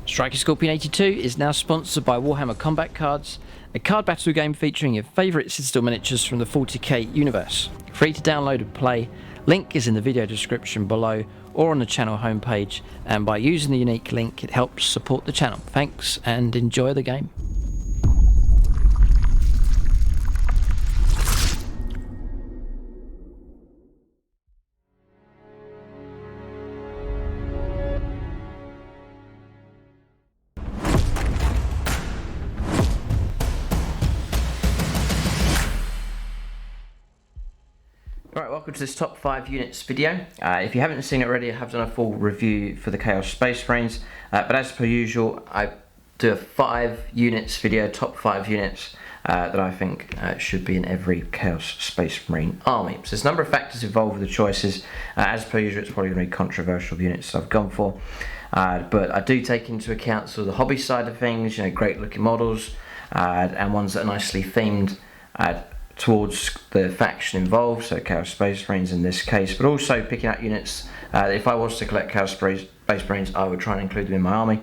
Striker Scorpion 82 is now sponsored by Warhammer Combat Cards, a card battle game featuring your favourite Citadel miniatures from the 40k universe. Free to download and play, link is in the video description below or on the channel homepage, and by using the unique link it helps support the channel. Thanks and enjoy the game. Right, welcome to this top 5 units video. If you haven't seen it already, I have done a full review for the Chaos Space Marines, but as per usual, I do a 5 units video, top 5 units that I think should be in every Chaos Space Marine army. So there's a number of factors involved with the choices. As per usual, it's probably going to be controversial units that I've gone for, but I do take into account sort of the hobby side of things, you know, great looking models and ones that are nicely themed towards the faction involved, so Chaos Space Marines in this case, but also picking out units if I was to collect Chaos Space Marines, I would try and include them in my army,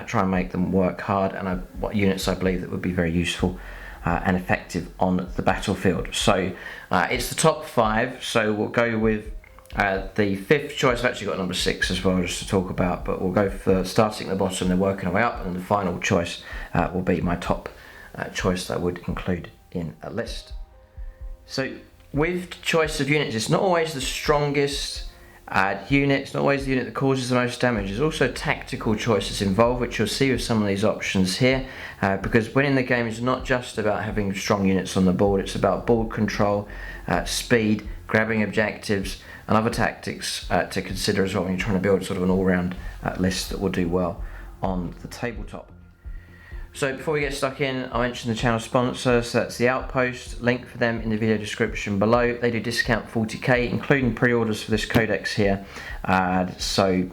try and make them work hard, and what units I believe that would be very useful and effective on the battlefield. So it's the top 5, so we'll go with the 5th choice. I've actually got number 6 as well just to talk about, but we'll go for starting at the bottom and working our way up, and the final choice will be my top choice that I would include in a list. So with choice of units, it's not always the strongest unit, it's not always the unit that causes the most damage. There's also tactical choices involved, which you'll see with some of these options here, because winning the game is not just about having strong units on the board, it's about board control, speed, grabbing objectives, and other tactics to consider as well when you're trying to build sort of an all-round list that will do well on the tabletop. So before we get stuck in, I mentioned the channel sponsor, so that's the Outpost, link for them in the video description below. They do discount 40k, including pre-orders for this codex here, so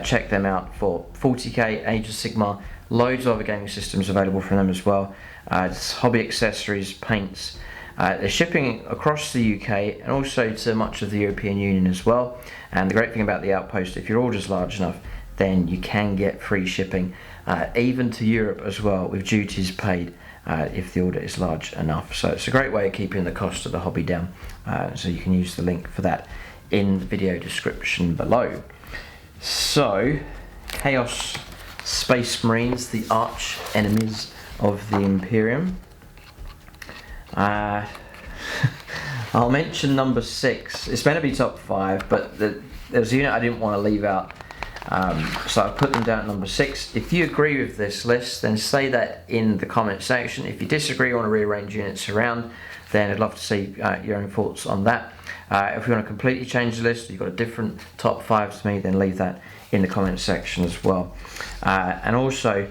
check them out for 40k, Age of Sigmar, loads of other gaming systems available from them as well, hobby accessories, paints. They're shipping across the UK and also to much of the European Union as well, and the great thing about the Outpost, if your order's large enough, then you can get free shipping, even to Europe as well, with duties paid if the order is large enough. So it's a great way of keeping the cost of the hobby down, so you can use the link for that in the video description below. So, Chaos Space Marines, the arch enemies of the Imperium. I'll mention number 6. It's meant to be top 5, but there's a unit I didn't want to leave out. So I've put them down at number 6. If you agree with this list, then say that in the comment section. If you disagree or want to rearrange units around, then I'd love to see your own thoughts on that. If you want to completely change the list, you've got a different top 5 to me, then leave that in the comment section as well. And also,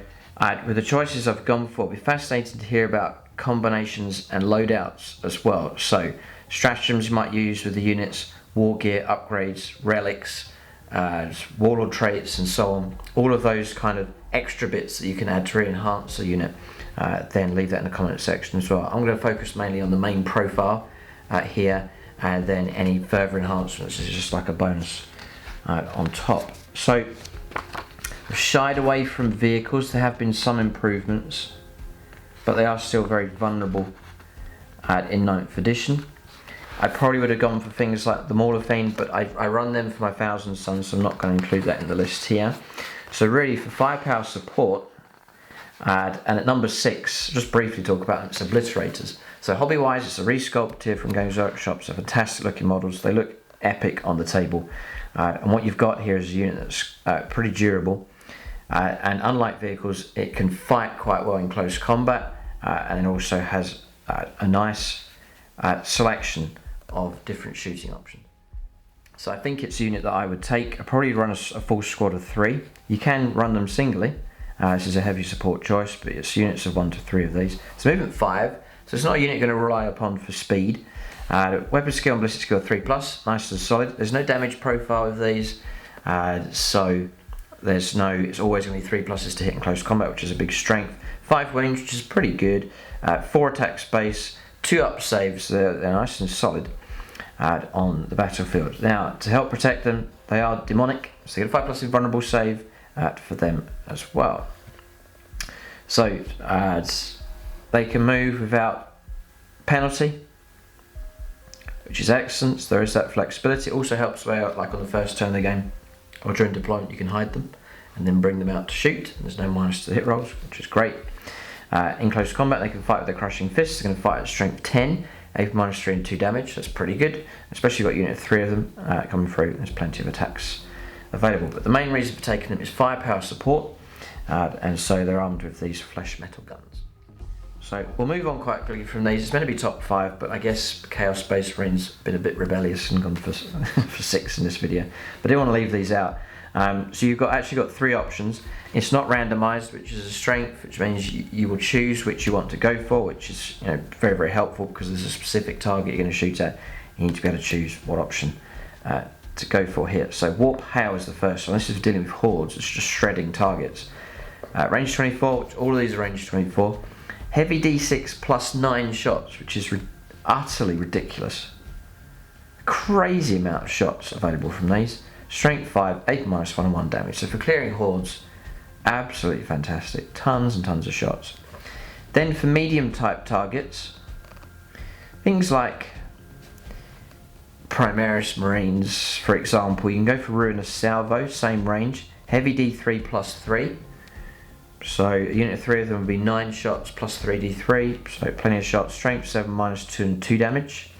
with the choices I've gone for, it'll be fascinating to hear about combinations and loadouts as well. So stratagems you might use with the units, war gear, upgrades, relics, warlord traits and so on, all of those kind of extra bits that you can add to re-enhance a unit, then leave that in the comment section as well. I'm going to focus mainly on the main profile here, and then any further enhancements is just like a bonus on top. So I've shied away from vehicles. There have been some improvements, but they are still very vulnerable in 9th edition. I probably would have gone for things like the Mauler Fiend, but I run them for my Thousand Sons, so I'm not going to include that in the list here. So really, for firepower support, and at number 6, just briefly talk about them, it's Obliterators. So hobby-wise, it's a resculpt here from Games Workshop, so fantastic looking models. They look epic on the table. And what you've got here is a unit that's pretty durable. And unlike vehicles, it can fight quite well in close combat, and it also has a nice selection of different shooting options. So I think it's a unit that I would take. I'd probably run a full squad of 3. You can run them singly. This is a heavy support choice, but it's units of 1 to 3 of these. It's movement 5, so it's not a unit you're going to rely upon for speed. Weapon skill and ballistic skill 3+, nice and solid. There's no damage profile with these, so there's no. It's always going to be 3+ to hit in close combat, which is a big strength. 5 range, which is pretty good. 4 attack space, 2 up saves. They're nice and solid on the battlefield. Now, to help protect them, they are demonic, so they get a 5+ invulnerable save, for them as well. So they can move without penalty, which is excellent. So there is that flexibility. It also helps out, like on the first turn of the game or during deployment, you can hide them and then bring them out to shoot. There's no minus to the hit rolls, which is great. In close combat, they can fight with their crushing fists. They're going to fight at strength 10, AP -3 and 2 damage. That's pretty good, especially you've got a unit of 3 of them coming through. There's plenty of attacks available. But the main reason for taking them is firepower support, and so they're armed with these flesh metal guns. So we'll move on quite quickly from these. It's meant to be top 5, but I guess Chaos Space Marine's been a bit rebellious and gone for, for 6 in this video. But I do want to leave these out. So you've actually got 3 options. It's not randomized, which is a strength, which means you will choose which you want to go for, which is very, very helpful because there's a specific target you're going to shoot at. You need to be able to choose what option to go for here. So Warp Hail is the first one. This is dealing with hordes. It's just shredding targets. Range 24, which all of these are range 24. Heavy D6 plus 9 shots, which is utterly ridiculous. Crazy amount of shots available from these. Strength 5, AP -1 and 1 damage. So for clearing hordes, absolutely fantastic. Tons and tons of shots. Then for medium type targets, things like Primaris Marines, for example, you can go for Ruinous Salvo, same range. Heavy D3 plus 3. So a unit of 3 of them would be 9 shots plus 3d3, so plenty of shots. Strength 7 -2 and 2 damage.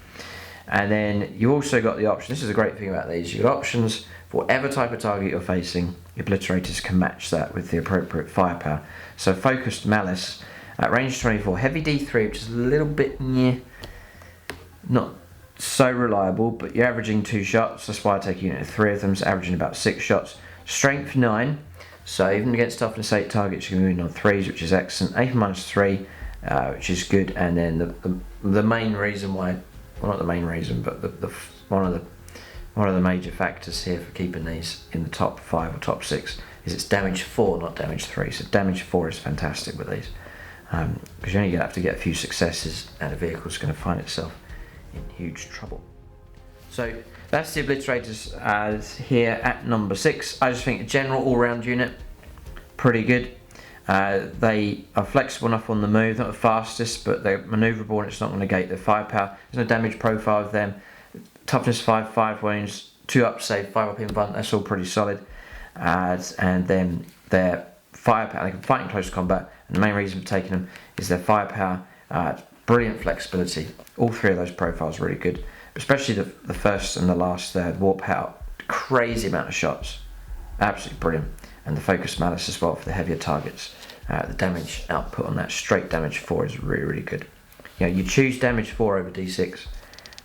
And then you also got the option, this is a great thing about these, you've got options for whatever type of target you're facing. Obliterators can match that with the appropriate firepower. So Focused Malice at range 24, heavy D3, which is a little bit not so reliable, but you're averaging 2 shots, that's why I take a unit of 3 of them, so averaging about 6 shots. Strength 9, so even against toughness 8 targets you can move in on 3s, which is excellent. AP -3, which is good. And then the main reason why, well, not the main reason, but one of the major factors here for keeping these in the top 5 or top 6 is it's damage 4, not damage 3. So damage 4 is fantastic with these, because you're only going to have to get a few successes and a vehicle's going to find itself in huge trouble. So that's the Obliterators here at number 6. I just think a general all-round unit, pretty good. They are flexible enough on the move, not the fastest, but they're manoeuvrable and it's not going to negate their firepower. There's no damage profile of them. Toughness 5, 5 wounds, 2 up save, 5 up invuln, that's all pretty solid. And then their firepower, they can fight in close combat, and the main reason for taking them is their firepower, brilliant flexibility. All 3 of those profiles are really good, especially the first and the last there, Warp Out, crazy amount of shots, absolutely brilliant. And the Focused Malice as well for the heavier targets. The damage output on that straight damage 4 is really, really good. You choose damage 4 over D6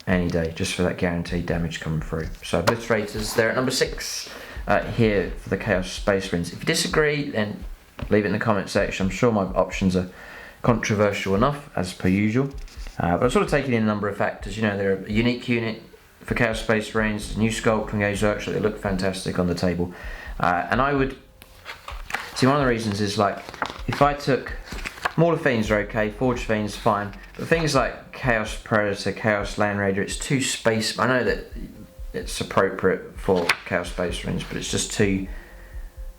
any day, just for that guaranteed damage coming through. So Obliterators, they're at number 6 here for the Chaos Space Marines. If you disagree, then leave it in the comment section. I'm sure my options are controversial enough, as per usual. But I'm sort of taking in a number of factors. They're a unique unit for Chaos Space Marines, new sculpt from Games Workshop, they look fantastic on the table. And I would see, one of the reasons is, like, if I took Mauler Fiends are okay, Forged Fiends fine, but things like Chaos Predator, Chaos Land Raider, it's too space. I know that it's appropriate for Chaos Space Marines, but it's just too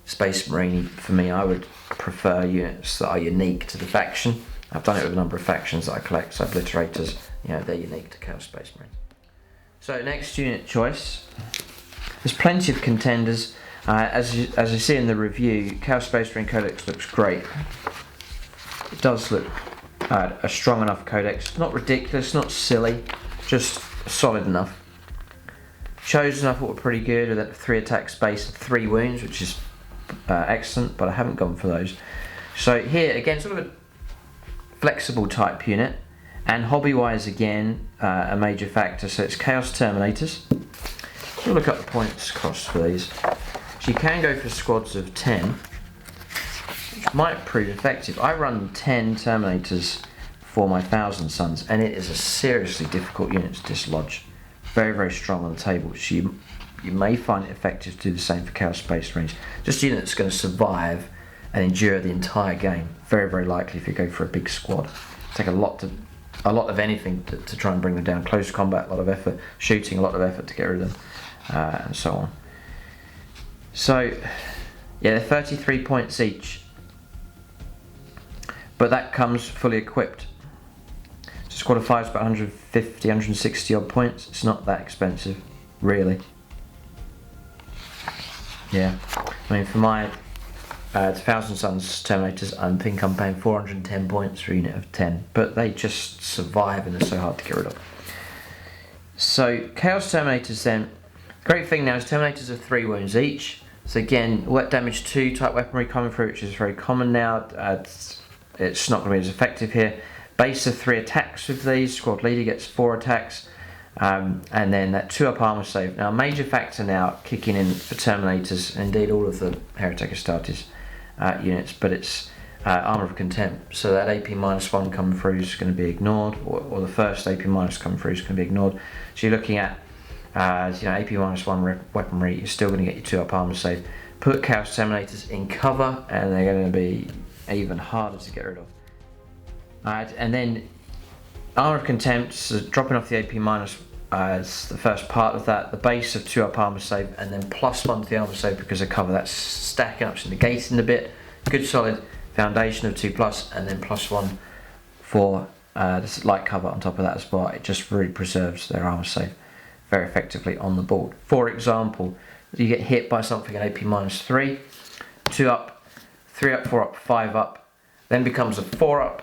Space Marine for me. I would prefer units that are unique to the faction. I've done it with a number of factions that I collect, so Obliterators, they're unique to Chaos Space Marines. So next unit choice, there's plenty of contenders. As you see in the review, Chaos Space Marine Codex looks great. It does look a strong enough codex, not ridiculous, not silly, just solid enough. Chosen I thought were pretty good, with that 3 attack space and 3 wounds, which is excellent, but I haven't gone for those. So here again, sort of a flexible type unit, and hobby wise again a major factor. So it's Chaos Terminators. We'll look up the points cost for these. So you can go for squads of 10, which might prove effective. I run 10 Terminators for my Thousand Sons, and it is a seriously difficult unit to dislodge. Very, very strong on the table, so you may find it effective to do the same for Chaos Space Marines. Just a unit that's going to survive and endure the entire game. Very, very likely if you go for a big squad. Take a lot of anything to try and bring them down. Close combat, a lot of effort. Shooting, a lot of effort to get rid of them, and so on. So Yeah, they're 33 points each. But that comes fully equipped. So squad of 5 is about 150, 160 odd points. It's not that expensive, really. Yeah, I mean for my Thousand Suns Terminators, I think I'm paying 410 points for a unit of 10, but they just survive and they're so hard to get rid of. So Chaos Terminators then, great thing now is Terminators are 3 wounds each. So again, wet damage 2 type weaponry coming through, which is very common now. It's not going to be as effective here. Base of 3 attacks with these, squad leader gets 4 attacks. And then that 2-up armor save. Now a major factor now kicking in for Terminators, and indeed all of the Heretic Astartes units, but it's armor of contempt. So that AP -1 coming through is going to be ignored, or the first AP minus coming through is going to be ignored. So you're looking at AP -1 weaponry. You're still going to get your 2-up armor save. Put Chaos Terminators in cover, and they're going to be even harder to get rid of. And then armor of contempt, so dropping off the AP minus as the first part of that, the base of 2-up armor save, and then +1 to the armor save because of cover. That's stacking up, so negating a bit. Good solid foundation of 2+, and then +1 for this light cover on top of that as well. It just really preserves their armor save very effectively on the board. For example, you get hit by something at AP -3, 2-up, 3-up, 4-up, 5-up, then becomes a 4-up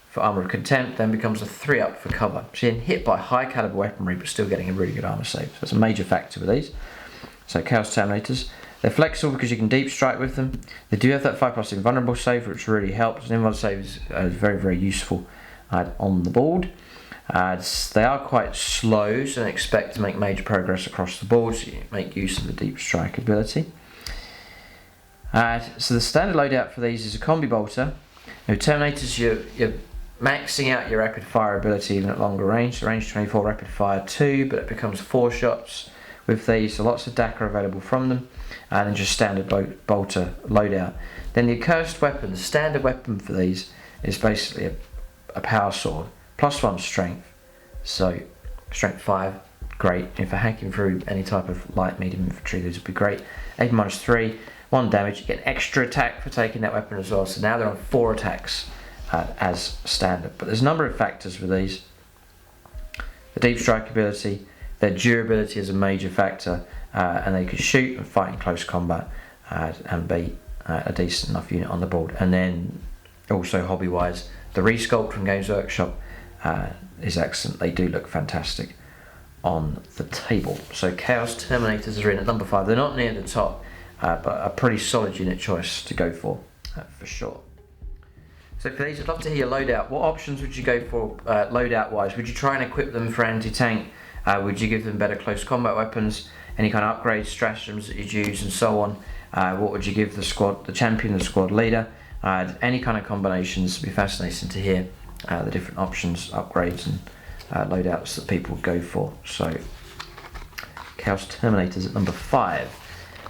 for armor of contempt, then becomes a 3-up for cover. So you're hit by high caliber weaponry but still getting a really good armor save. So that's a major factor with these. So Chaos Terminators, they're flexible because you can deep strike with them. They do have that 5+ invulnerable save, which really helps. An invulnerable save is very, very useful on the board. They are quite slow, so don't expect to make major progress across the board, so you make use of the deep strike ability. So the standard loadout for these is a combi bolter. Now Terminators, you're maxing out your rapid fire ability at longer range. So range 24, rapid fire 2, but it becomes 4 shots with these. So lots of DAC are available from them, and then just standard bolter loadout. Then the Accursed weapon, the standard weapon for these is basically a power sword, +1 strength. So strength 5, great. If you're hacking through any type of light medium infantry, these would be great. AP -3, 1 damage. You get an extra attack for taking that weapon as well. So now they're on 4 attacks. As standard, but there's a number of factors with these. The deep strike ability, their durability is a major factor, and they can shoot and fight in close combat and be a decent enough unit on the board. And then also hobby wise, the resculpt from Games Workshop is excellent. They do look fantastic on the table. So Chaos Terminators are in at number 5. They're not near the top, but a pretty solid unit choice to go for sure. So for these, I'd love to hear your loadout. What options would you go for loadout wise? Would you try and equip them for anti-tank? Would you give them better close combat weapons? Any kind of upgrade stratagems that you'd use and so on? What would you give the squad, the champion, the squad leader? Any kind of combinations. It'd be fascinating to hear the different options, upgrades and loadouts that people would go for. So Chaos Terminators at number 5.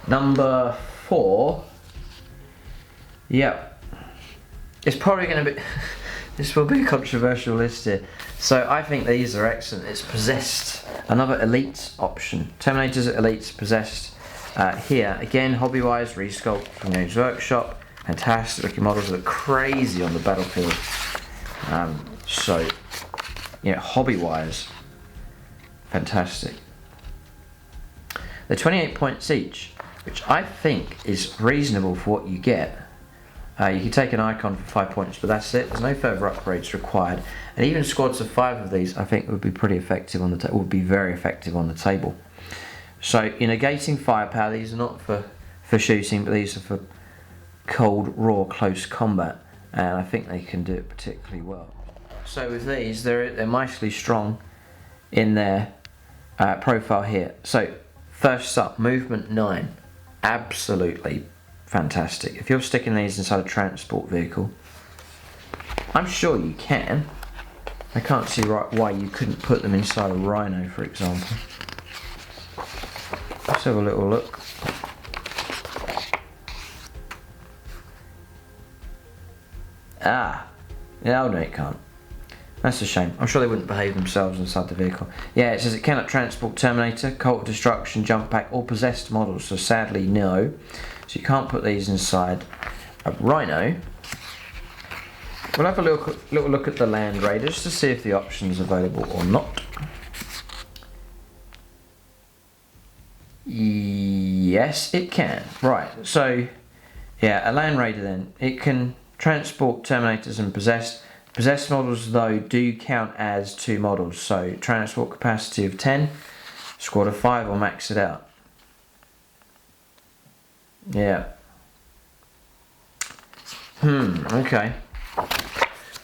Number 4. Yep. It's probably going to be, this will be a controversial list here. So I think these are excellent. It's Possessed, another elite option. Terminators at elites, Possessed. Here, again, hobby-wise, resculpt from Games Workshop. Fantastic looking models, look crazy on the battlefield. So, yeah, hobby-wise, fantastic. They're 28 points each, which I think is reasonable for what you get. You can take an icon for 5 points, but that's it. There's no further upgrades required. And even squads of 5 of these, I think, would be pretty effective on the would be very effective on the table. So, in negating firepower, these are not for shooting, but these are for cold, raw, close combat, and I think they can do it particularly well. So with these, they're mightily strong in their profile here. So first up, movement 9, absolutely fantastic. If you're sticking these inside a transport vehicle, I'm sure you can. I can't see why you couldn't put them inside a Rhino, for example. Let's have a little look. Ah, no, it can't. That's a shame. I'm sure they wouldn't behave themselves inside the vehicle. Yeah, it says it cannot transport Terminator, Cult of Destruction, Jump Pack, or possessed models, so sadly no. So you can't put these inside a Rhino. We'll have a little look at the Land Raiders to see if the option is available or not. Yes, it can. Right, so yeah, a Land Raider then. It can transport Terminators and possessed. Possessed models though do count as 2 models, so transport capacity of 10, squad of 5 will max it out. Yeah. Okay.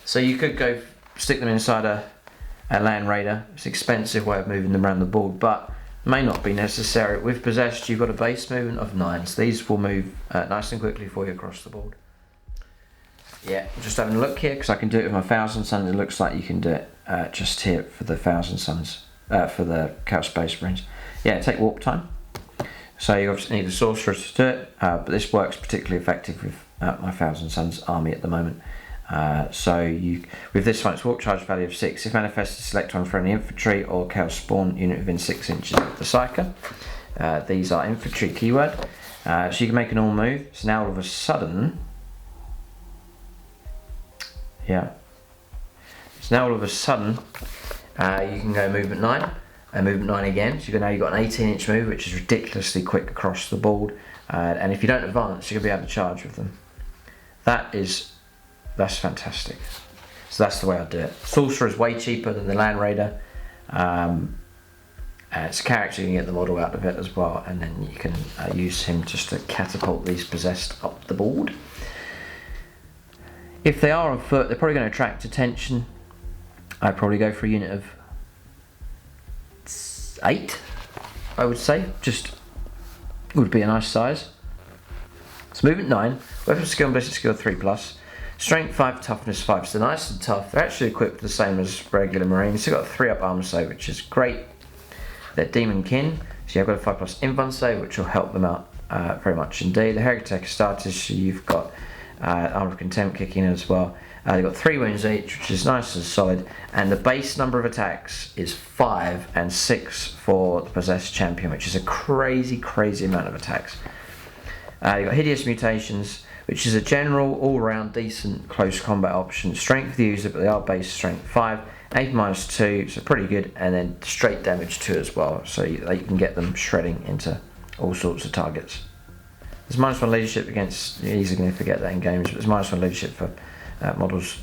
So you could go stick them inside a Land Raider. It's an expensive way of moving them around the board, but may not be necessary. With possessed, you've got a base movement of 9, so these will move nice and quickly for you across the board. Yeah, just having a look here because I can do it with my Thousand Suns. It looks like you can do it just here for the Thousand Suns, for the Chaos Space Marines. Yeah, take warp time. So you obviously need a sorcerer to do it, but this works particularly effective with my Thousand Suns army at the moment. With this one, it's warp charge value of 6. If manifested, select one for any infantry or Chaos Spawn unit within 6 inches of the Psyker. These are infantry keyword. So you can make an all move. So now all of a sudden. Yeah. So now all of a sudden, you can go movement 9 and movement 9 again. So now you've got an 18-inch move, which is ridiculously quick across the board. And if you don't advance, you're going to be able to charge with them. That's fantastic. So that's the way I do it. Sorcerer is way cheaper than the Land Raider. It's a character, you can get the model out of it as well, and then you can use him just to catapult these possessed up the board. If they are on foot, they're probably going to attract attention. I'd probably go for a unit of 8, I would say. Just would be a nice size. So movement 9, weapon skill and ballistic skill 3+, strength 5, toughness 5. So nice and tough. They're actually equipped the same as regular Marines. They've got a 3-up armor save, which is great. They're demon kin, so you've got a 5+ invuln save, which will help them out very much indeed. The Heretic Astartes, so you've got Armor of Contempt kicking in as well. They've got 3 wounds each, which is nice and solid, and the base number of attacks is 5 and 6 for the possessed champion, which is a crazy amount of attacks. You've got Hideous Mutations, which is a general all-round decent close combat option. Strength of the user, but they are base strength 5, AP -2, so pretty good, and then straight damage 2 as well, so you can get them shredding into all sorts of targets. There's -1 leadership against, you're easily going to forget that in games, but there's -1 leadership for models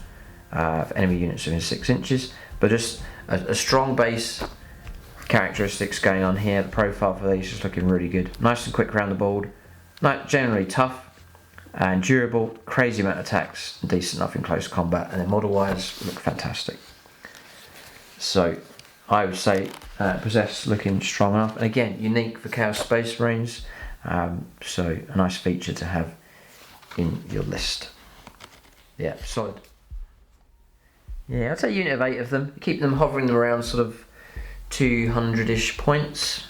for enemy units within 6 inches. But just a strong base characteristics going on here. The profile for these is looking really good. Nice and quick around the board. Generally tough and durable, crazy amount of attacks, and decent enough in close combat, and then model wise look fantastic. So I would say possessed looking strong enough, and again unique for Chaos Space Marines. So a nice feature to have in your list. Yeah, solid. Yeah, I'd say a unit of 8 of them. Keep them hovering around sort of 200-ish points,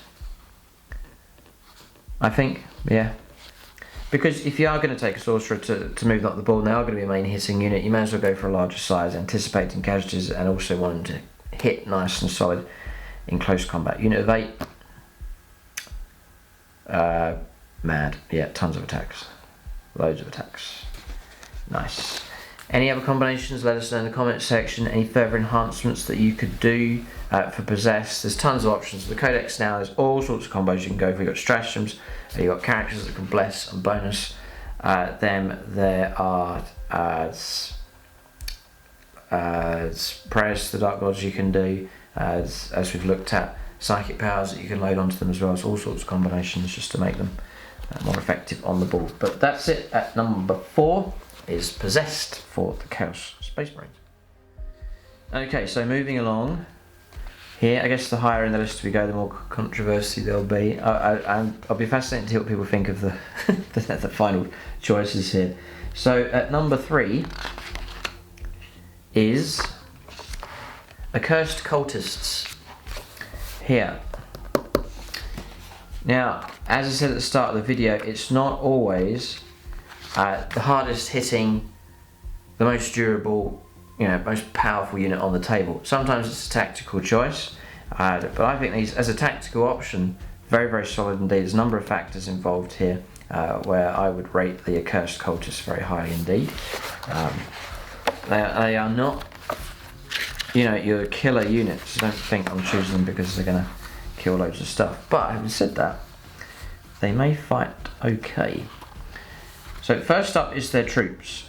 I think. Yeah, because if you are going to take a sorcerer to move up the board, and they are going to be a main hitting unit, you may as well go for a larger size, anticipating casualties and also wanting to hit nice and solid in close combat. Unit of 8. Mad. Yeah, tons of attacks. Loads of attacks. Nice. Any other combinations, let us know in the comments section. Any further enhancements that you could do for possessed. There's tons of options. The codex now, there's all sorts of combos you can go for. You've got stratagems, you've got characters that can bless and bonus them. There are prayers to the Dark Gods you can do, as we've looked at. Psychic powers that you can load onto them as well. So all sorts of combinations just to make them more effective on the board. But that's it. At number 4 is possessed for the Chaos Space Marines. Okay, so moving along here, I guess the higher in the list we go, the more controversy there'll be. I'll be fascinated to hear what people think of the the final choices here. So at number 3 is Accursed Cultists. Here. Now, as I said at the start of the video, it's not always the hardest hitting, the most durable most powerful unit on the table. Sometimes it's a tactical choice, but I think these, as a tactical option, very, very solid indeed. There's a number of factors involved here where I would rate the Accursed cultists very highly indeed. They are not, your killer units. Don't think I'm choosing them because they're going to kill loads of stuff. But having said that, they may fight okay. So first up is their troops.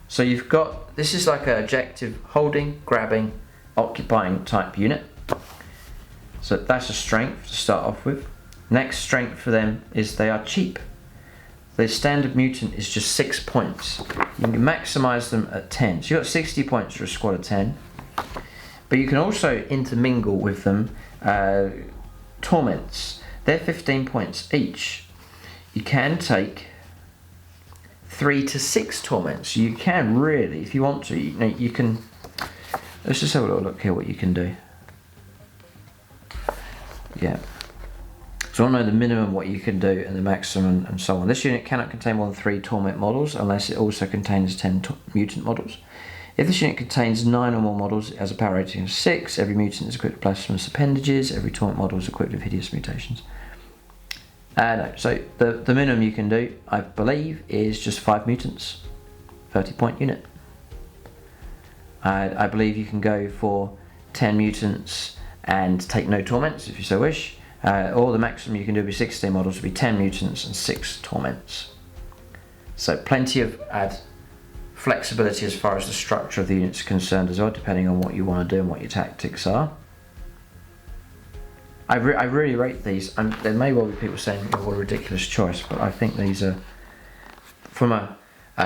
So you've got, this is like an objective holding, grabbing, occupying type unit. So that's a strength to start off with. Next strength for them is they are cheap. Their standard mutant is just 6 points. You can maximise them at 10. So you've got 60 points for a squad of 10. But you can also intermingle with them torments. They're 15 points each. You can take 3 to 6 torments. You can really, if you want to, you can. Let's just have a little look here what you can do. Yeah. So I know the minimum what you can do and the maximum and so on. This unit cannot contain more than 3 torment models unless it also contains 10 mutant models. If this unit contains 9 or more models, it has a power rating of 6. Every mutant is equipped with blasphemous appendages. Every torment model is equipped with hideous mutations. No, so the minimum you can do, I believe, is just 5 mutants, 30-point unit. I believe you can go for 10 mutants and take no torments if you so wish. Or the maximum you can do with 16 models would be 10 mutants and 6 torments. So plenty of flexibility as far as the structure of the unit is concerned as well, depending on what you want to do and what your tactics are. I really rate these. There may well be people saying, oh, what a ridiculous choice, but I think these are, from a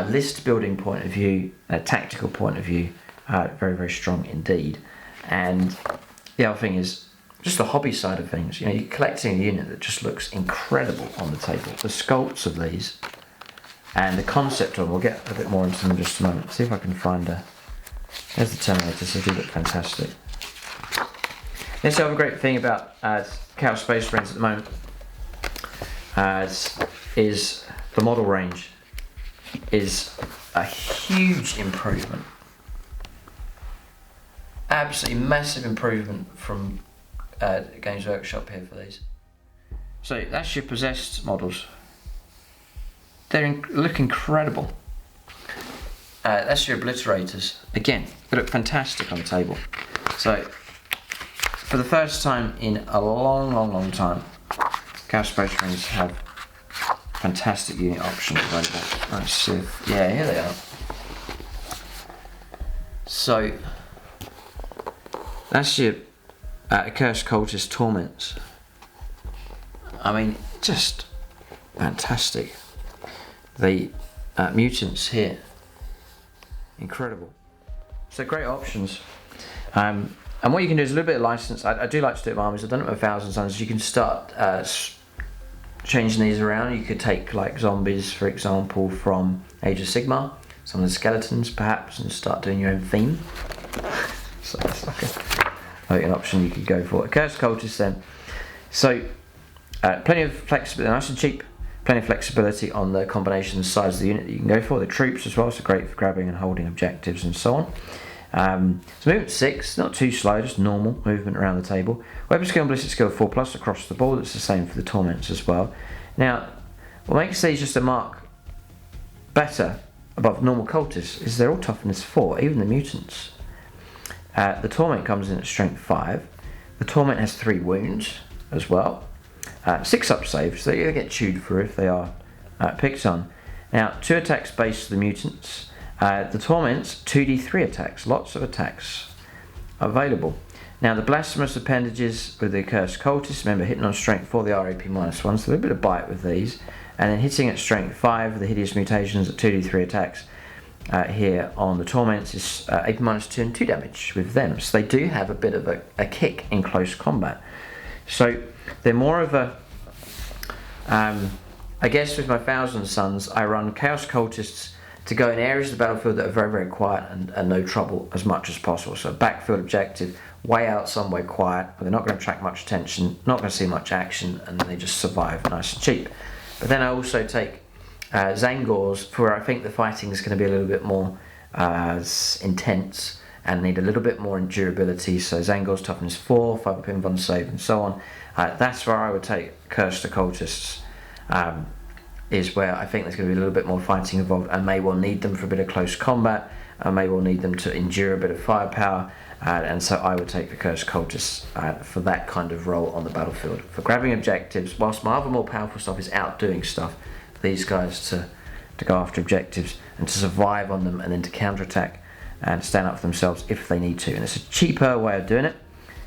list building point of view, a tactical point of view, very, very strong indeed. And the other thing is, just the hobby side of things. You're collecting a unit that just looks incredible on the table. The sculpts of these and the concept of them, we'll get a bit more into them in just a moment. See if I can find there's the terminators, they do look fantastic. This other great thing about Chaos Space Marines at the moment is the model range is a huge improvement. Absolutely massive improvement from Games Workshop here for these. So that's your possessed models. They look incredible. That's your Obliterators. Again, they look fantastic on the table. So for the first time in a long time, Chaos Space Marines have fantastic unit options available. Let's see. Yeah, here they are. So that's your Accursed Cultist Torments. I mean, just fantastic. The mutants here, incredible. So great options. And what you can do is a little bit of license. I do like to do it with armies. I've done it with 1,000 Suns. You can start changing these around. You could take like zombies, for example, from Age of Sigmar, some of the skeletons perhaps, and start doing your own theme. So that's like an option you could go for. Accursed Cultists then. So plenty of flexibility, nice and cheap. Plenty of flexibility on the combination and size of the unit that you can go for. The troops as well, so great for grabbing and holding objectives and so on. So movement 6, not too slow, just normal movement around the table. Weapon skill and ballistic skill 4+ across the board. It's the same for the torments as well. Now, what makes these just a mark better above normal cultists is they're all toughness 4, even the mutants. The torment comes in at strength 5. The torment has 3 wounds as well. 6 up saves, so you're going to get chewed through if they are picked on. Now, 2 attacks base for the mutants. The torments, 2d3 attacks, lots of attacks available. Now, the blasphemous appendages with the Accursed Cultists, remember hitting on strength 4, the RAP -1, so a little bit of bite with these. And then hitting at strength 5, the hideous mutations at 2d3 attacks here on the torments is AP -2 and 2 damage with them. So they do have a bit of a kick in close combat. So they're more of a, I guess with my 1,000 Suns, I run Chaos Cultists to go in areas of the battlefield that are very, very quiet and no trouble as much as possible. So backfield objective, way out somewhere quiet, where they're not going to attract much attention, not going to see much action, and they just survive nice and cheap. But then I also take Zangors, for where I think the fighting is going to be a little bit more intense, and need a little bit more endurability. So Zangor's toughness 4, 5 pin von save, and so on. That's where I would take Accursed cultists. Is where I think there's going to be a little bit more fighting involved. I may well need them for a bit of close combat. I may well need them to endure a bit of firepower, and so I would take the Accursed cultists for that kind of role on the battlefield. For grabbing objectives, whilst my other more powerful stuff is outdoing stuff, these guys to go after objectives and to survive on them, and then to counterattack and stand up for themselves if they need to. And it's a cheaper way of doing it.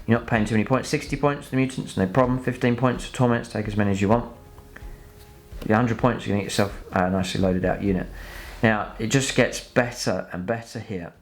You're not paying too many points. 60 points for the mutants, no problem. 15 points for torments, take as many as you want. 100 points, you're going to get yourself a nicely loaded out unit. Now, it just gets better and better here.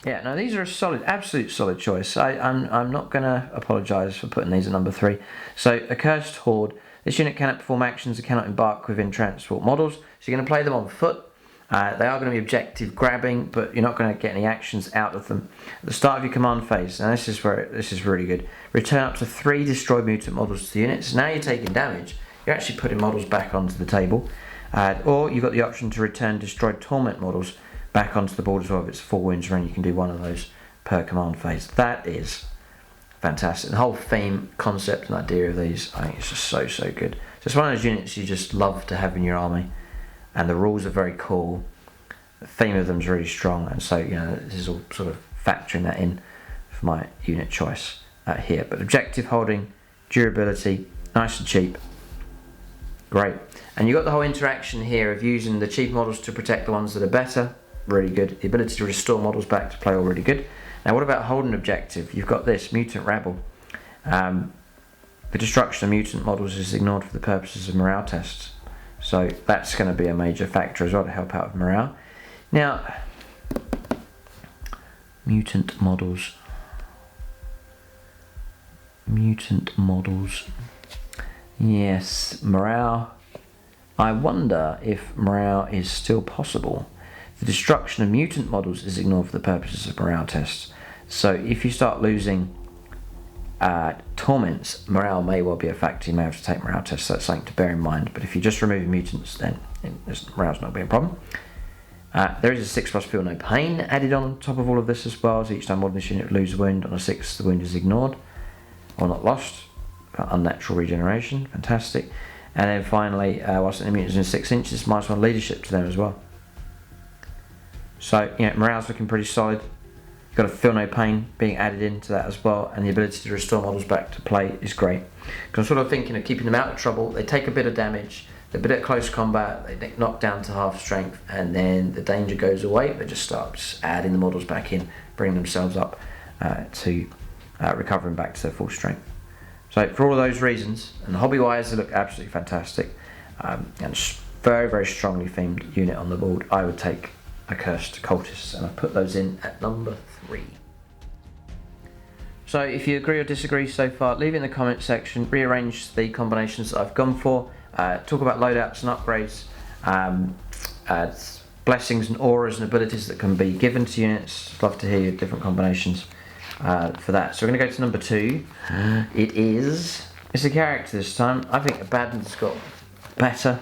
Yeah, now these are a solid, absolute solid choice. I'm not going to apologise for putting these at number 3. So, Accursed Horde. This unit cannot perform actions and cannot embark within transport models. So you're going to play them on foot. They are going to be objective grabbing, but you're not going to get any actions out of them. At the start of your command phase, now this is really good. Return up to 3 destroyed mutant models to the unit. So now you're taking damage. You're actually putting models back onto the table. Or you've got the option to return destroyed torment models back onto the board as well. If it's 4 wounds run, you can do one of those per command phase. That is fantastic. The whole theme, concept and idea of these, I think it's just so good. So it's one of those units you just love to have in your army. And the rules are very cool. The theme of them is really strong. And so, this is all sort of factoring that in for my unit choice here. But objective holding, durability, nice and cheap. Great. And you've got the whole interaction here of using the cheap models to protect the ones that are better. Really good. The ability to restore models back to play, already good. Now what about holding objective? You've got this, Mutant Rabble. The destruction of mutant models is ignored for the purposes of morale tests. So that's going to be a major factor as well to help out with morale. Now, mutant models. Yes, morale. I wonder if morale is still possible. The destruction of mutant models is ignored for the purposes of morale tests. So if you start losing torments, morale may well be a factor. You may have to take morale tests. That's something to bear in mind. But if you just remove mutants, then morale's not being a problem. There is a 6+ feel no pain added on top of all of this as well. So each time modern unit lose a wound on a 6, the wound is ignored or not lost. Unnatural regeneration, fantastic. And then finally, whilst the mutants in 6 inches, -1 leadership to them as well. So morale's looking pretty solid. You've got a feel no pain being added into that as well, and the ability to restore models back to play is great. Because I'm sort of thinking of keeping them out of trouble. They take a bit of damage, they're a bit at close combat, they get knocked down to half strength, and then the danger goes away. They just start adding the models back in, bringing themselves up to recovering back to their full strength. So for all of those reasons, and hobby-wise, they look absolutely fantastic, and very strongly themed unit on the board. I would take Accursed cultists, and I've put those in at number 3. So if you agree or disagree so far, leave it in the comment section. Rearrange the combinations that I've gone for. Talk about loadouts and upgrades, blessings and auras and abilities that can be given to units. Love to hear your different combinations for that. So we're going to go to number 2. It's a character this time. I think Abaddon's got better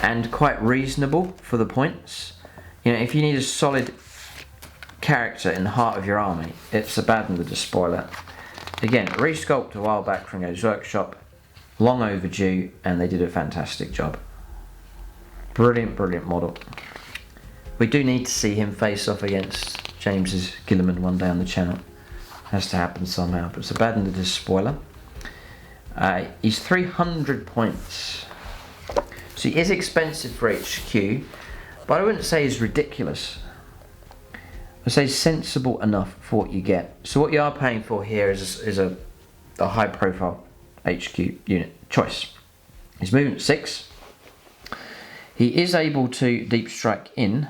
and quite reasonable for the points. If you need a solid character in the heart of your army, it's Abaddon the Despoiler. Again, resculpted a while back from Games Workshop, long overdue, and they did a fantastic job. Brilliant model. We do need to see him face off against James's Gilliman one day on the channel. Has to happen somehow. But it's Abaddon the Despoiler. He's 300 points. So he is expensive for HQ, but I wouldn't say he's ridiculous. I'd say sensible enough for what you get. So what you are paying for here is a high profile HQ unit choice. He's movement 6. He is able to deep strike in,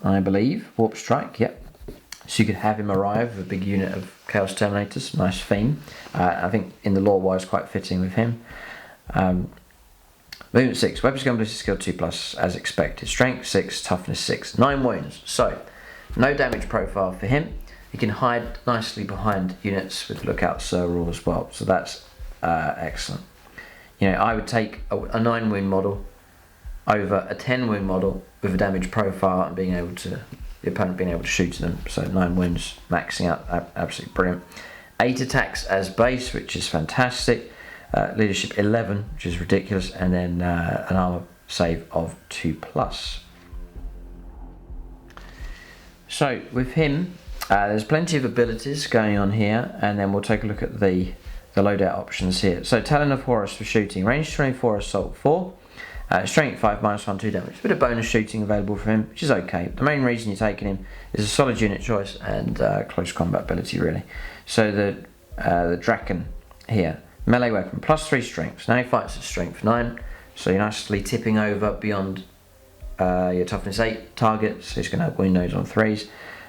I believe. Warp strike, yep. So you could have him arrive with a big unit of Chaos Terminators. Nice theme. I think in the lore wise quite fitting with him. Movement 6, weapons skill ballistic skill 2+, as expected. Strength 6, toughness 6, 9 wounds. So, no damage profile for him. He can hide nicely behind units with Lookout Sir rule as well. So that's excellent. I would take a 9 wound model over a 10 wound model with a damage profile and being able to the opponent being able to shoot them. So 9 wounds, maxing out, absolutely brilliant. 8 attacks as base, which is fantastic. Leadership 11, which is ridiculous, and then an armor save of 2+. So with him, there's plenty of abilities going on here, and then we'll take a look at the loadout options here. So Talon of Horus for shooting, range 24, assault 4, strength 5, -1, 2 damage. A bit of bonus shooting available for him, which is okay. The main reason you're taking him is a solid unit choice and close combat ability, really. So the Draken here, melee weapon, +3 strength. Now he fights at strength 9, so you're nicely tipping over beyond your toughness 8 target, so he's going to have wound those on 3s.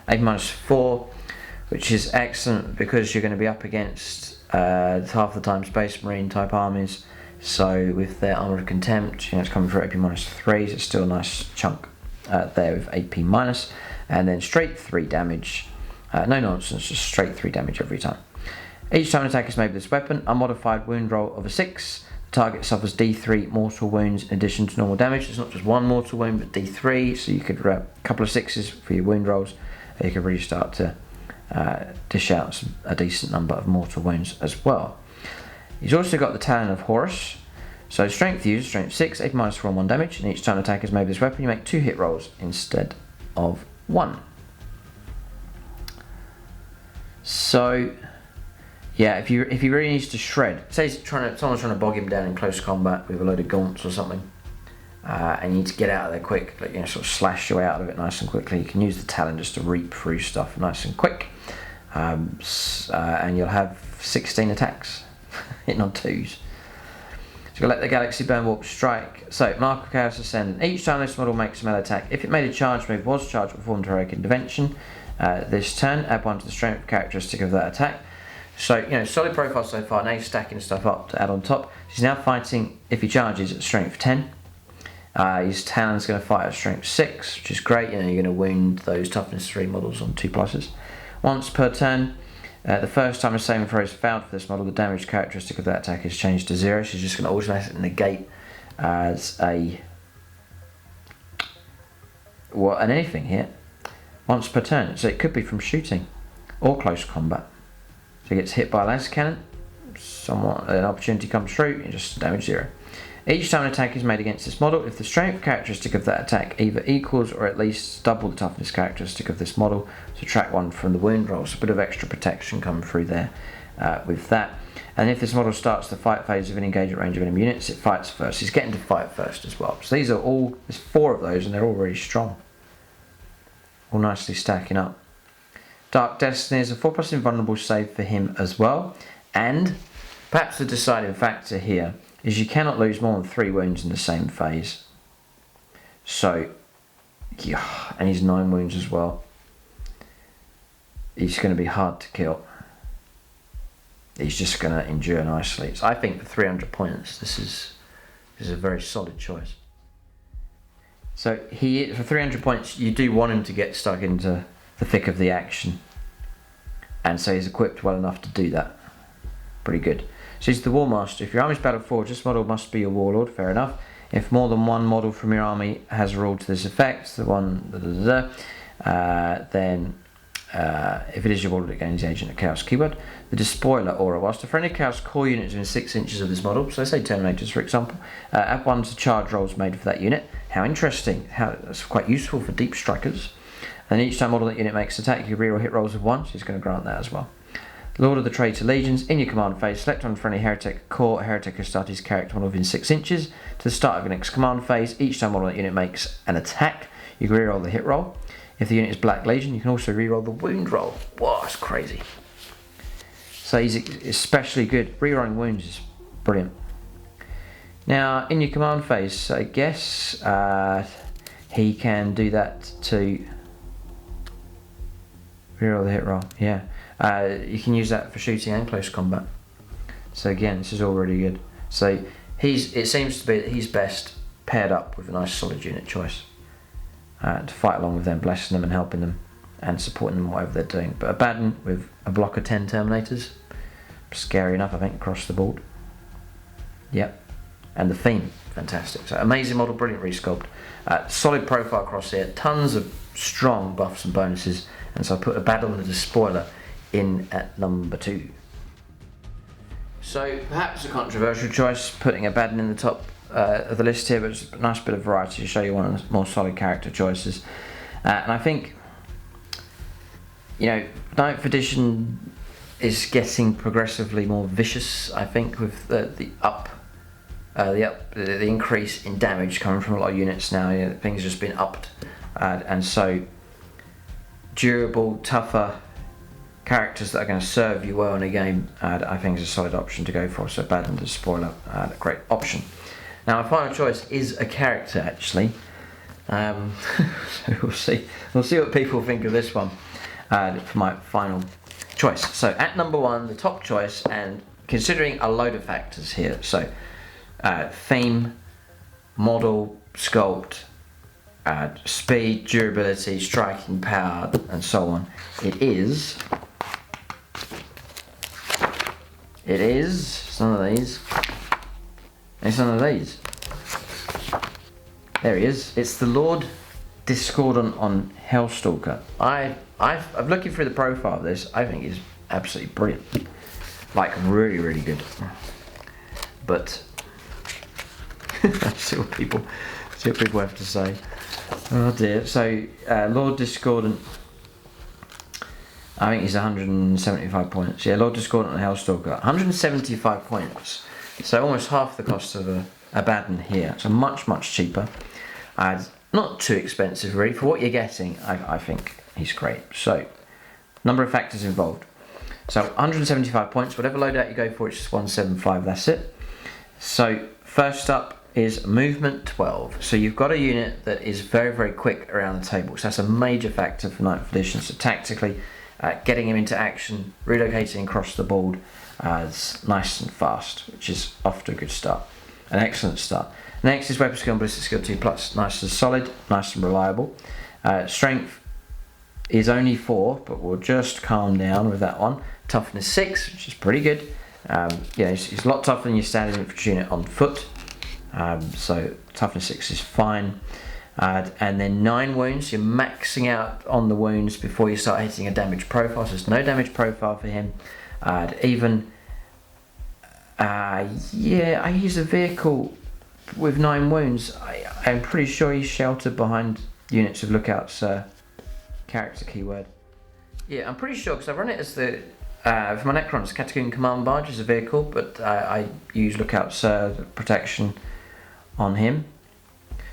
AP -4, which is excellent because you're going to be up against half the time Space Marine type armies. So with their Armour of Contempt, it's coming for AP -3s. It's still a nice chunk there with AP-, and then straight 3 damage. No nonsense, just straight 3 damage every time. Each time an attack is made with this weapon, a modified wound roll of a 6. The target suffers D3 mortal wounds in addition to normal damage. It's not just 1 mortal wound, but D3. So you could a couple of 6s for your wound rolls. You could really start to dish out a decent number of mortal wounds as well. He's also got the Talon of Horus. So strength used, strength 6, AP -4 on 1 damage, and each time an attack is made with this weapon, you make 2 hit rolls instead of 1. So yeah, if he really needs to shred, say someone's trying to bog him down in close combat with a load of gaunts or something, and you need to get out of there quick, like, sort of slash your way out of it nice and quickly, you can use the Talon just to reap through stuff nice and quick, and you'll have 16 attacks hitting on 2s. So you'll let the Galaxy Burn Warp strike. So Mark of Chaos Ascendant. Each time this model makes a melee attack, if it made a charge move, was charged, performed heroic intervention this turn, add 1 to the strength characteristic of that attack. So, solid profile so far. Now he's stacking stuff up to add on top. He's now fighting, if he charges, at strength 10. His Talon's going to fight at strength 6, which is great. You're going to wound those toughness 3 models on 2+. Once per turn, the first time a saving throw is failed for this model, the damage characteristic of that attack is changed to 0. So he's just going to automatically negate as an anything here. Once per turn. So it could be from shooting or close combat. So he gets hit by a laser cannon, an opportunity comes through, you just damage 0. Each time an attack is made against this model, if the strength characteristic of that attack either equals or at least double the toughness characteristic of this model, subtract 1 from the wound roll. So a bit of extra protection coming through there with that. And if this model starts the fight phase of an engagement range of enemy units, it fights first. He's getting to fight first as well. So there's 4 of those, and they're all really strong. All nicely stacking up. Dark Destiny is a 4+ invulnerable save for him as well, and perhaps the deciding factor here is you cannot lose more than 3 wounds in the same phase. So, yeah, and he's 9 wounds as well. He's going to be hard to kill. He's just going to endure nicely. So I think for 300 points, this is a very solid choice. So for 300 points, you do want him to get stuck into the thick of the action, and so he's equipped well enough to do that. Pretty good. So he's the War Master. If your army's battle forged, this model must be a warlord. Fair enough. If more than one model from your army has a rule to this effect, then if it is your warlord, it gains the Agent of Chaos keyword. The Despoiler aura. Whilst a friendly Chaos core unit is within 6 inches of this model, so say Terminators for example, add 1 to charge rolls made for that unit. How interesting. That's quite useful for deep strikers. And each time model that unit makes an attack, you reroll hit rolls of 1, so he's going to grant that as well. Lord of the Traitor Legions. In your command phase, select on friendly Heretic core. Heretic will start his character model within 6 inches. To the start of your next command phase, each time model that unit makes an attack, you can reroll the hit roll. If the unit is Black Legion, you can also reroll the wound roll. Whoa, that's crazy. So he's especially good. Rerolling wounds is brilliant. Now, in your command phase, I guess he can do that to reroll the hit roll. Yeah, you can use that for shooting and close combat. So again, this is all really good. So it seems to be that he's best paired up with a nice solid unit choice to fight along with them, blessing them and helping them and supporting them whatever they're doing. But Abaddon with a block of 10 Terminators, scary enough I think across the board. Yep. And the theme, fantastic. So amazing model, brilliant resculpt, solid profile across here, tons of strong buffs and bonuses, and so I put Abaddon the Despoiler in at number 2. So perhaps a controversial choice, putting Abaddon in the top of the list here, but it's a nice bit of variety to show you one of the more solid character choices. And I think, you know, 9th edition is getting progressively more vicious, I think, with the increase in damage coming from a lot of units now. You know, things have just been upped, and so durable, tougher characters that are going to serve you well in a game, I think is a solid option to go for. So Abaddon the Despoiler, a great option. Now my final choice is a character, actually. So we'll see what people think of this one for my final choice. So at number 1, the top choice, and considering a load of factors here, so theme, model, sculpt, speed, durability, striking power, and so on, it is some of these, and some of these. There he is. It's the Lord Discordant on Hellstalker. I'm looking through the profile of this. I think he's absolutely brilliant, like really, really good. But let's see what people have to say. Oh dear. So Lord Discordant, I think he's 175 points. Yeah, Lord Discordant and Hellstalker, 175 points. So almost half the cost of a Abaddon here. So much cheaper. Not too expensive really for what you're getting. I think he's great. So number of factors involved. So 175 points. Whatever loadout you go for, it's just 175. That's it. So first up is movement 12. So you've got a unit that is very, very quick around the table. So that's a major factor for 9th edition. So tactically, getting him into action, relocating across the board is nice and fast, which is off to a good start. An excellent start. Next is weapon skill and ballistic skill 2+. Nice and solid, nice and reliable. Strength is only 4, but we'll just calm down with that one. Toughness 6, which is pretty good. Yeah, he's a lot tougher than your standard infantry unit on foot. So toughness 6 is fine. And then 9 wounds. You're maxing out on the wounds before you start hitting a damage profile. So there's no damage profile for him. Yeah, I use a vehicle with 9 wounds. I'm pretty sure he's sheltered behind units of lookouts. Character keyword. Yeah, I'm pretty sure because I run it as the for my Necrons, Catacomb Command Barge as a vehicle, but I use lookouts protection on him.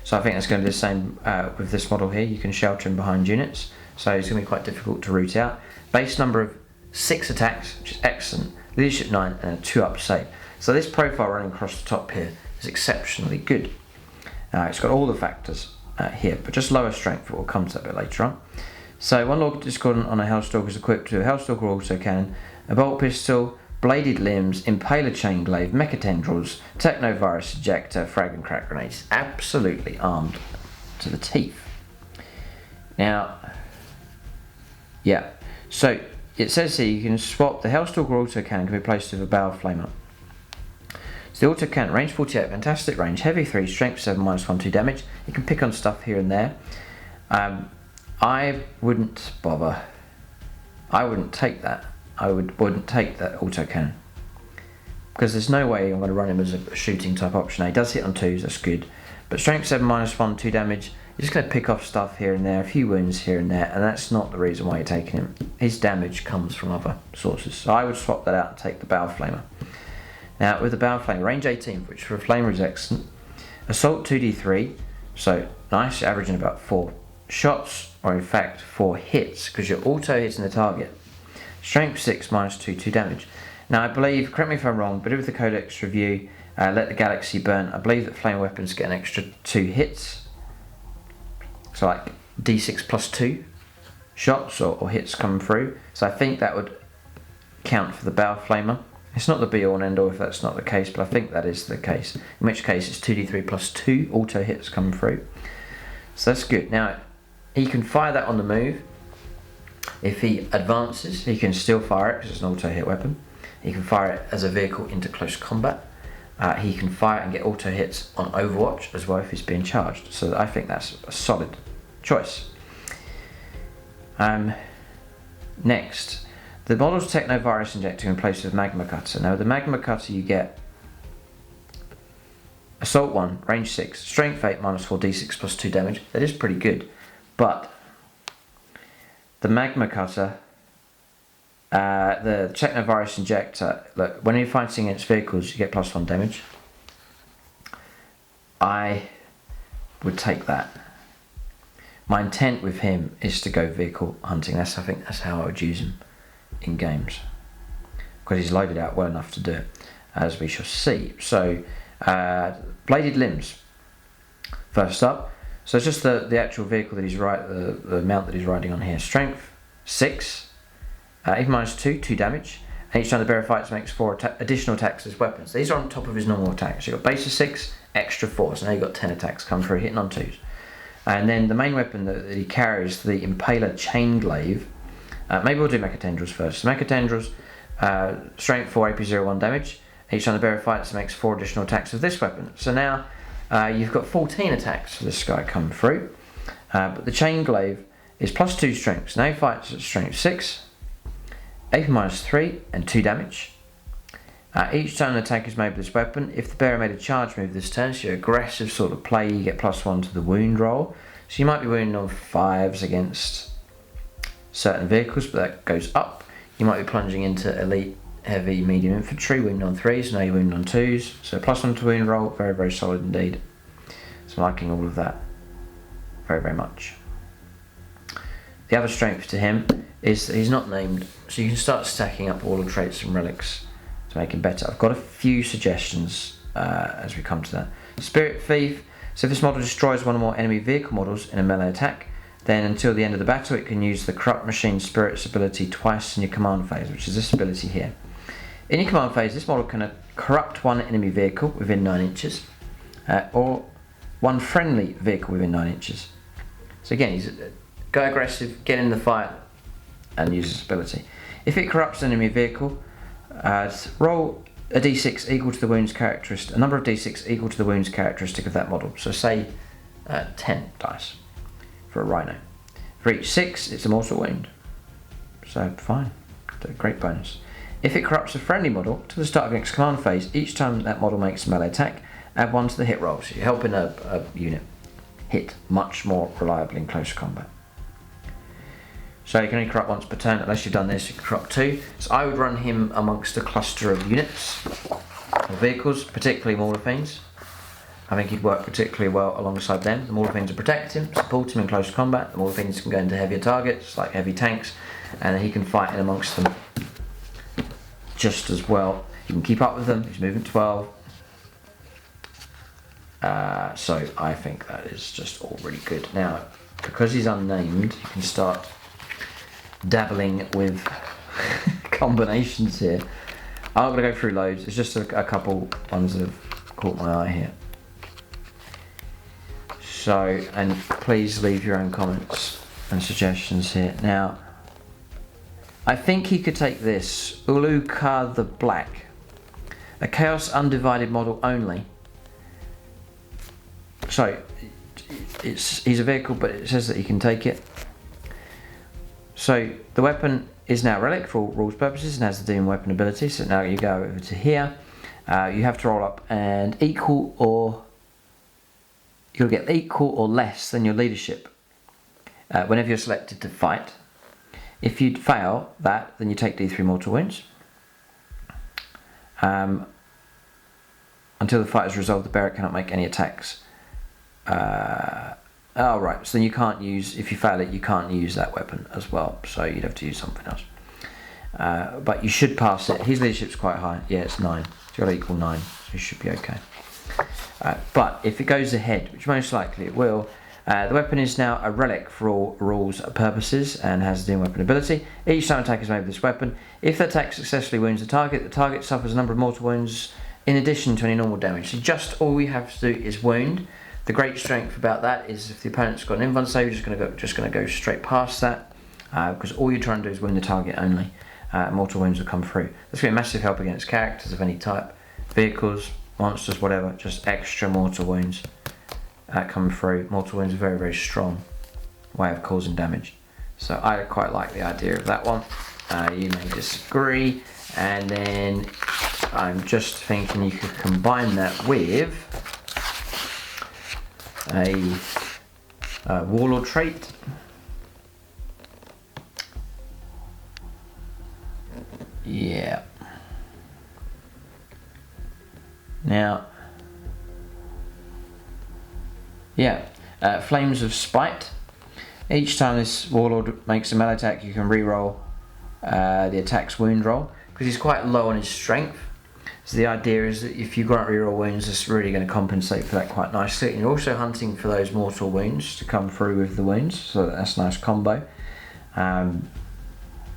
So I think that's going to be the same with this model here. You can shelter him behind units, so it's going to be quite difficult to root out. Base number of 6 attacks, which is excellent. Leadership 9 and a 2-up save. So this profile running across the top here is exceptionally good. It's got all the factors here, but just lower strength, but we'll come to that a bit later on. So one Lord Discordant on a Hellstalker is equipped to a Hellstalker autocannon, a bolt pistol, bladed limbs, impaler chain glaive, mecha tendrils, technovirus ejector, frag and crack grenades. Absolutely armed to the teeth. Now, yeah, so it says here you can swap the Hellstalker autocannon, can be placed with a barrel flamer. So the autocannon, range 48, fantastic range, heavy 3, strength 7, -1, 2 damage. You can pick on stuff here and there. I wouldn't bother. I wouldn't take that. I wouldn't take that autocannon because there's no way I'm going to run him as a shooting type option. He does hit on 2s, that's good. But strength 7, -1, 2 damage. You're just going to pick off stuff here and there, a few wounds here and there, and that's not the reason why you're taking him. His damage comes from other sources. So I would swap that out and take the barrel flamer. Now with the barrel flamer, range 18, which for a flamer is excellent. Assault 2d3, so nice, you're averaging about 4 shots, or in fact 4 hits, because you're auto hitting the target. Strength 6, -2, 2 damage. Now I believe, correct me if I'm wrong, but with the Codex review, Let the Galaxy Burn, I believe that flame weapons get an extra 2 hits. So like d6 +2 shots or hits coming through. So I think that would count for the barrel flamer. It's not the be all and end all if that's not the case, but I think that is the case. In which case it's 2d3 +2 auto hits coming through. So that's good. Now he can fire that on the move. If he advances, he can still fire it because it's an auto hit weapon. He can fire it as a vehicle into close combat. He can fire and get auto hits on Overwatch as well if he's being charged. So I think that's a solid choice. Next, the model's Techno-Virus Injector in place of Magma Cutter. Now, with the Magma Cutter, you get Assault 1, Range 6, Strength 8, -4 d6 plus 2 damage. That is pretty good. But the Magma Cutter, the Techno-Virus Injector, look, when you're fighting against vehicles, you get +1 damage. I would take that. My intent with him is to go vehicle hunting. I think that's how I would use him in games, because he's loaded out well enough to do it, as we shall see. So, bladed limbs. First up, so it's just the actual vehicle that he's the mount that he's riding on here. Strength 6, even -2, 2 damage. And each time the bearer fights, makes 4 additional attacks as weapons. These are on top of his normal attacks. You've got base of 6, extra 4, so now you've got 10 attacks come through, hitting on 2s. And then the main weapon that he carries, the Impaler Chain Glaive. Maybe we'll do Mecha Tendrils first. So Mecha Tendrils, Strength 4, AP 0, 1 damage. Each time the bearer fights, it makes 4 additional attacks with this weapon. So now you've got 14 attacks for this guy come through. But the Chain Glaive is +2 strength. So now he fights at strength 6, AP -3, and 2 damage. Each time an attack is made with this weapon, if the bearer made a charge move this turn, so you're aggressive sort of play, you get +1 to the wound roll. So you might be wounding on 5s against certain vehicles, but that goes up. You might be plunging into elite, heavy, medium infantry, wounding on 3s, now you're wounding on 2s. So +1 to wound roll, very, very solid indeed. So I'm liking all of that very, very much. The other strength to him is that he's not named, so you can start stacking up all the traits and relics to make him better. I've got a few suggestions as we come to that. Spirit Thief, so if this model destroys one or more enemy vehicle models in a melee attack, then until the end of the battle it can use the Corrupt Machine Spirit's ability twice in your command phase, which is this ability here. In your command phase, this model can corrupt one enemy vehicle within 9 inches, or one friendly vehicle within 9 inches. So again, he's go aggressive, get in the fight, and use this ability. If it corrupts an enemy vehicle, roll a d6 equal to the wounds characteristic, a number of d6 equal to the wounds characteristic of that model. So say 10 dice for a rhino. For each 6, it's a mortal wound. So fine, great bonus. If it corrupts a friendly model to the start of next command phase, each time that model makes a melee attack, add 1 to the hit roll. So you're helping a unit hit much more reliably in close combat. So you can only corrupt once per turn. Unless you've done this, you can corrupt 2. So I would run him amongst a cluster of units or vehicles, particularly Mortar-Fiends. I think he'd work particularly well alongside them. The Mortar-Fiends will protect him, support him in close combat. The Mortar-Fiends can go into heavier targets, like heavy tanks, and he can fight in amongst them just as well. He can keep up with them. He's moving 12. So I think that is just all really good. Now, because he's unnamed, you can start dabbling with combinations here. I'm not going to go through loads. It's just a couple ones that have caught my eye here. So, and please leave your own comments and suggestions here. Now, I think he could take this Uluka the Black, a Chaos Undivided model only. So, he's a vehicle, but it says that he can take it. So the weapon is now relic for all rules purposes and has the Demon Weapon ability. So now you go over to here. You have to roll up and equal or you'll get equal or less than your leadership whenever you're selected to fight. If you fail that, then you take D3 mortal wounds. Until the fight is resolved, the bearer cannot make any attacks. Oh right, so then you can't use, if you fail it, you can't use that weapon as well, so you'd have to use something else. But you should pass it. His leadership's quite high. Yeah, it's 9. So you've got to equal 9, so you should be okay. But if it goes ahead, which most likely it will, the weapon is now a relic for all rules purposes and has the Demon Weapon ability. Each time an attack is made with this weapon, if the attack successfully wounds the target suffers a number of mortal wounds in addition to any normal damage. So just all we have to do is wound. The great strength about that is if the opponent's got an invuln save, you're just going to go straight past that because all you're trying to do is wound the target only. Mortal wounds will come through. That's going to be a massive help against characters of any type, vehicles, monsters, whatever. Just extra mortal wounds come through. Mortal wounds are very, very strong way of causing damage. So I quite like the idea of that one. You may disagree. And then I'm just thinking you could combine that with a warlord trait. Yeah. Now, yeah, Flames of Spite. Each time this warlord makes a melee attack, you can re-roll the attack's wound roll, because he's quite low on his strength. So the idea is that if you grant re-roll wounds, it's really going to compensate for that quite nicely. And you're also hunting for those mortal wounds to come through with the wounds, so that's a nice combo. Oh,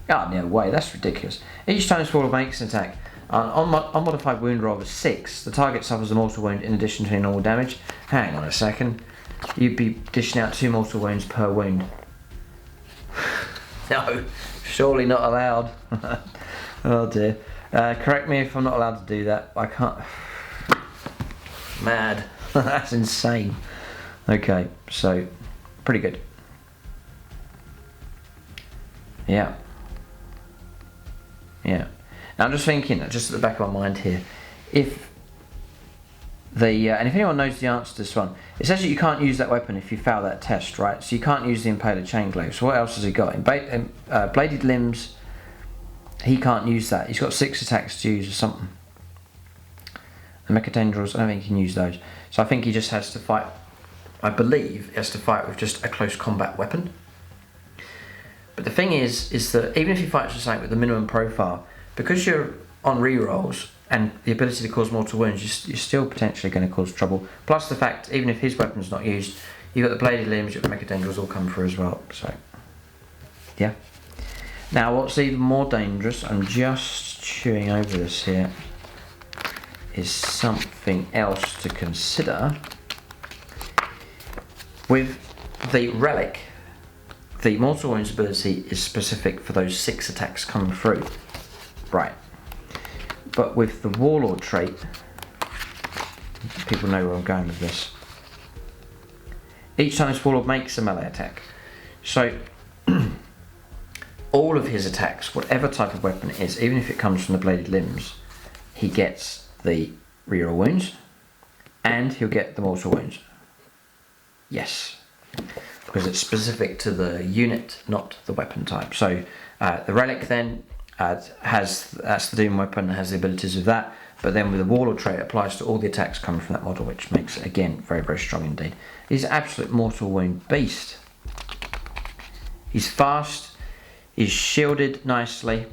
no way, that's ridiculous. Each time this warlord makes an attack, on modified wound roll of 6, the target suffers a mortal wound in addition to any normal damage. Hang on a second, you'd be dishing out 2 mortal wounds per wound. No, surely not allowed. Oh dear. Correct me if I'm not allowed to do that. I can't. Mad. That's insane. Okay, so pretty good. Yeah. Yeah. Now I'm just thinking, just at the back of my mind here, if the and if anyone knows the answer to this one, it says that you can't use that weapon if you fail that test, right? So you can't use the Impaler Chain Glaive. So what else has he got? In Bladed Limbs, he can't use that. He's got 6 attacks to use or something. The Mechadendrils, I don't think he can use those. So I think he just has to fight, I believe, he has to fight with just a close combat weapon. But the thing is that even if he fights with something with the minimum profile, because you're on rerolls and the ability to cause mortal wounds, you're still potentially going to cause trouble. Plus the fact, even if his weapon's not used, you've got the Bladed Limbs, you've got the Mechadendrils all come through as well. So, yeah. Now, what's even more dangerous, I'm just chewing over this here, is something else to consider. With the Relic, the Mortal Wounds ability is specific for those 6 attacks coming through. Right. But with the Warlord trait, people know where I'm going with this. Each time this Warlord makes a melee attack. So, all of his attacks, whatever type of weapon it is, even if it comes from the Bladed Limbs, he gets the reroll wounds, and he'll get the mortal wounds. Yes, because it's specific to the unit, not the weapon type. So the Relic then that's the Doom weapon, has the abilities of that, but then with the Warlord trait, it applies to all the attacks coming from that model, which makes it, again, very, very strong indeed. He's an absolute mortal wound beast. He's fast. He's shielded nicely.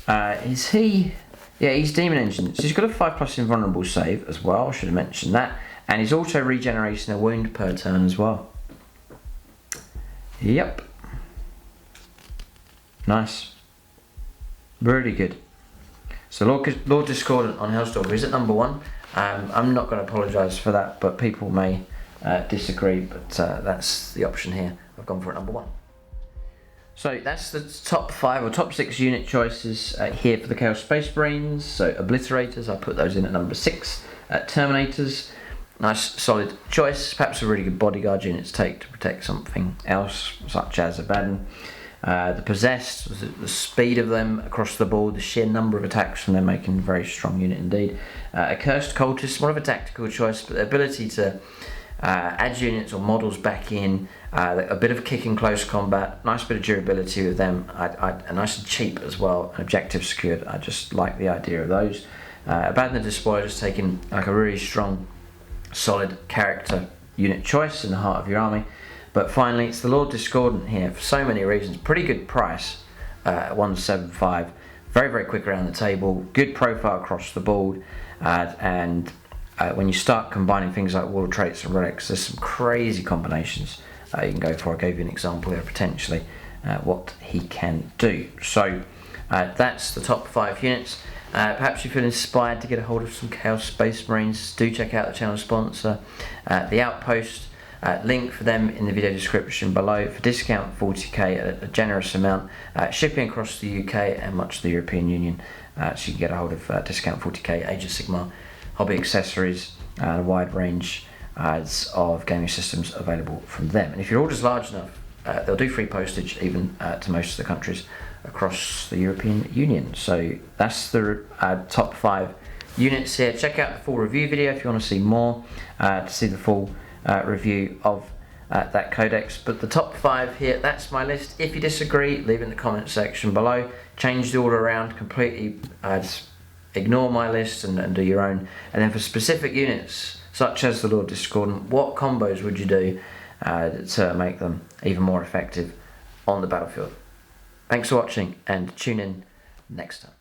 Is he? Yeah, he's Demon Engine. So he's got a 5+ invulnerable save as well. I should have mentioned that. And he's also regenerating a wound per turn as well. Yep. Nice. Really good. So Lord Discordant on Hellstalker is at number 1. I'm not going to apologise for that, but people may disagree. But that's the option here. I've gone for it number 1. So that's the top 5 or top 6 unit choices here for the Chaos Space Marines. So Obliterators, I put those in at number 6. Terminators, nice solid choice. Perhaps a really good bodyguard unit to take to protect something else, such as Abaddon. The Possessed, the speed of them across the board, the sheer number of attacks from them making a very strong unit indeed. Accursed Cultists, more of a tactical choice, but the ability to add units or models back in, a bit of kick in close combat, nice bit of durability with them, and nice and cheap as well, and objective secured. I just like the idea of those. Abaddon the Despoiler, just taking like a really strong, solid character unit choice in the heart of your army. But finally, it's the Lord Discordant here for so many reasons. Pretty good price, 175. Very, very quick around the table. Good profile across the board, and when you start combining things like Warlord traits and relics, there's some crazy combinations you can go for. I gave you an example there potentially what he can do. So that's the top 5 units. Perhaps you feel inspired to get a hold of some Chaos Space Marines. Do check out the channel sponsor, the Outpost. Link for them in the video description below for discount 40k at a generous amount, shipping across the UK and much of the European Union, so you can get a hold of discount 40k, Age of Sigmar, hobby accessories, and a wide range of gaming systems available from them. And if your order's large enough, they'll do free postage even to most of the countries across the European Union. So that's the top 5 units here. Check out the full review video if you want to see more, to see the full review of that codex. But the top 5 here, that's my list. If you disagree, leave it in the comment section below. Change the order around completely, just ignore my list and do your own. And then for specific units such as the Lord Discordant, what combos would you do to make them even more effective on the battlefield? Thanks for watching, and tune in next time.